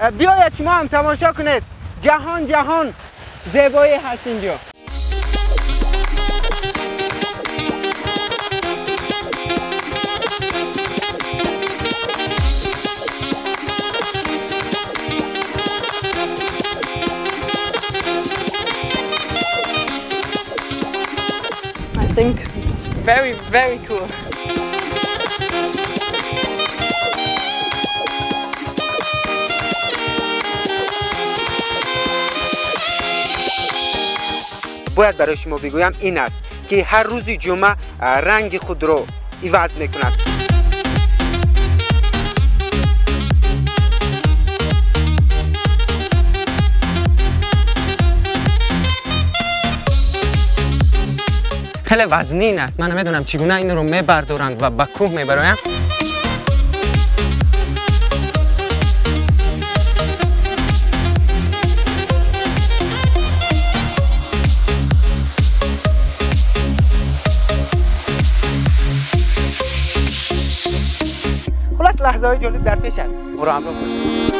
بیاید شما هم تماشا کنید. جهان زیبایی هست اینجا. I think it's very, very cool. باید برای شما بگویم این است که هر روز جمعه رنگ خود رو عوض میکند. خیلی وزنین است. من نمیدونم چگونه این رو میبردارند و به کوه میبرایم. خلاص لحظه های جالب در پیش است. برو همراه کنید.